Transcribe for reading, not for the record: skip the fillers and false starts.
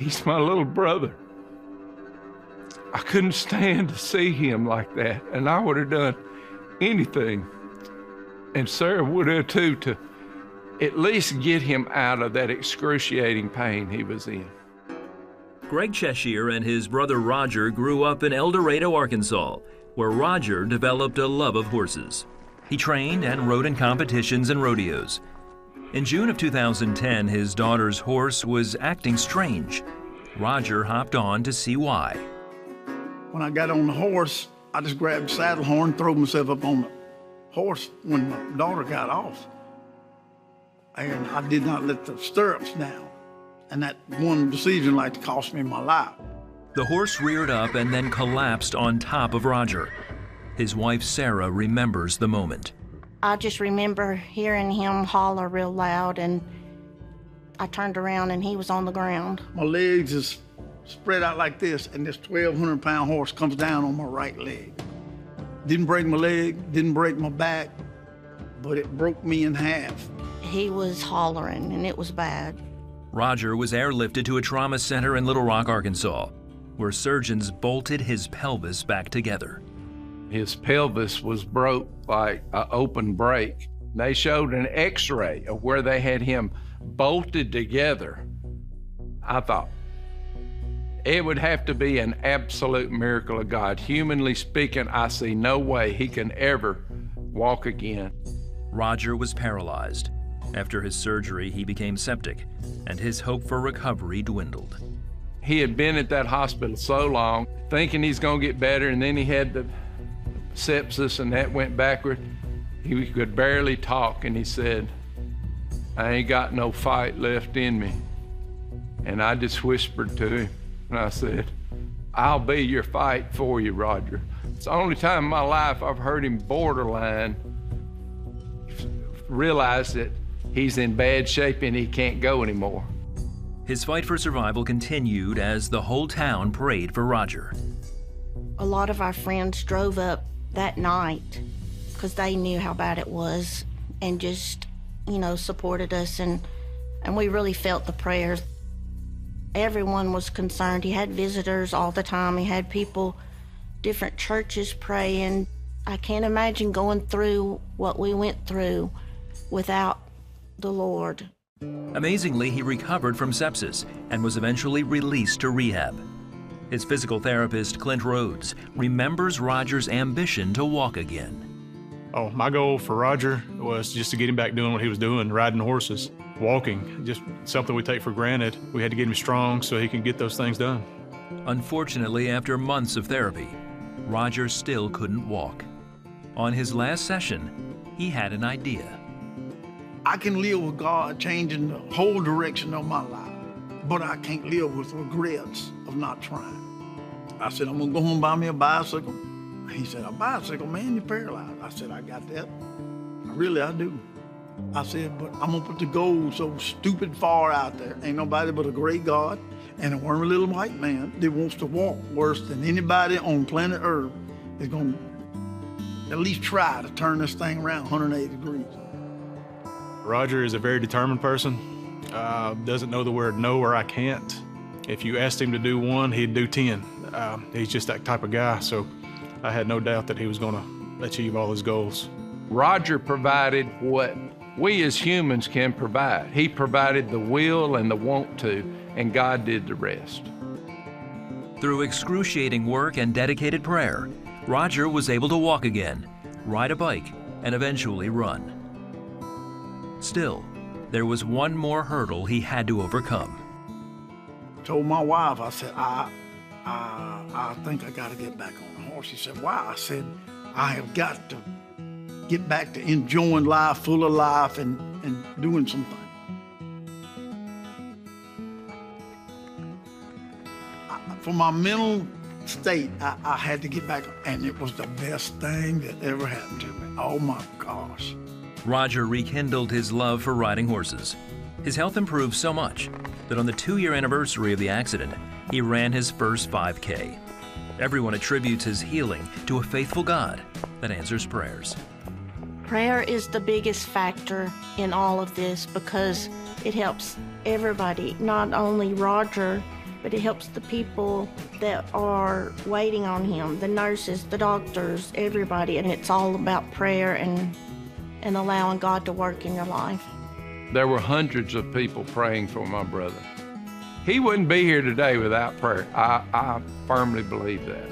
He's my little brother. I couldn't stand to see him like that, and I would have done anything, and Sarah would have too, to at least get him out of that excruciating pain he was in. Greg Cheshire and his brother Roger grew up in El Dorado, Arkansas, where Roger developed a love of horses. He trained and rode in competitions and rodeos. In June of 2010, his daughter's horse was acting strange. Roger hopped on to see why. When I got on the horse, I just grabbed the saddle horn, threw myself up on the horse when my daughter got off. And I did not let the stirrups down. And that one decision like to cost me my life. The horse reared up and then collapsed on top of Roger. His wife, Sarah, remembers the moment. I just remember hearing him holler real loud, and I turned around and he was on the ground. My legs is spread out like this, and this 1,200-pound horse comes down on my right leg. Didn't break my leg, didn't break my back, but it broke me in half. He was hollering, and it was bad. Roger was airlifted to a trauma center in Little Rock, Arkansas, where surgeons bolted his pelvis back together. His pelvis was broke like an open break. They showed an x-ray of where they had him bolted together. I thought, it would have to be an absolute miracle of God. Humanly speaking, I see no way he can ever walk again. Roger was paralyzed. After his surgery, he became septic, and his hope for recovery dwindled. He had been at that hospital so long, thinking he's gonna get better, and then he had the sepsis, and that went backward. He could barely talk, and he said, I ain't got no fight left in me. And I just whispered to him, and I said, I'll be your fight for you, Roger. It's the only time in my life I've heard him borderline realize that he's in bad shape and he can't go anymore. His fight for survival continued as the whole town prayed for Roger. A lot of our friends drove up that night because they knew how bad it was and just, supported us, and we really felt the prayers. Everyone was concerned. He had visitors all the time. He had people, different churches praying. I can't imagine going through what we went through without the Lord. Amazingly, he recovered from sepsis and was eventually released to rehab. His physical therapist, Clint Rhodes, remembers Roger's ambition to walk again. Oh, my goal for Roger was just to get him back doing what he was doing, riding horses, walking, just something we take for granted. We had to get him strong so he can get those things done. Unfortunately, after months of therapy, Roger still couldn't walk. On his last session, he had an idea. I can live with God changing the whole direction of my life, but I can't live with regrets of not trying. I said, I'm gonna go home and buy me a bicycle. He said, a bicycle, man, you're paralyzed. I said, I got that. I do. I said, but I'm gonna put the goal so stupid far out there. Ain't nobody but a great God and a wormy little white man that wants to walk worse than anybody on planet Earth is gonna at least try to turn this thing around 180 degrees. Roger is a very determined person, doesn't know the word no or I can't. If you asked him to do one, he'd do 10. He's just that type of guy, so I had no doubt that he was gonna achieve all his goals. Roger provided what we as humans can provide. He provided the will and the want to, and God did the rest. Through excruciating work and dedicated prayer, Roger was able to walk again, ride a bike, and eventually run. Still, there was one more hurdle he had to overcome. I told my wife, I said, I think I gotta get back on the horse. She said, why? I said, I have got to get back to enjoying life, full of life, and doing something. For my mental state, I had to get back, and it was the best thing that ever happened to me. Oh my gosh. Roger rekindled his love for riding horses. His health improved so much that on the 2-year anniversary of the accident, he ran his first 5K. Everyone attributes his healing to a faithful God that answers prayers. Prayer is the biggest factor in all of this because it helps everybody, not only Roger, but he helps the people that are waiting on him, the nurses, the doctors, everybody, and it's all about prayer and allowing God to work in your life. There were hundreds of people praying for my brother. He wouldn't be here today without prayer. I firmly believe that.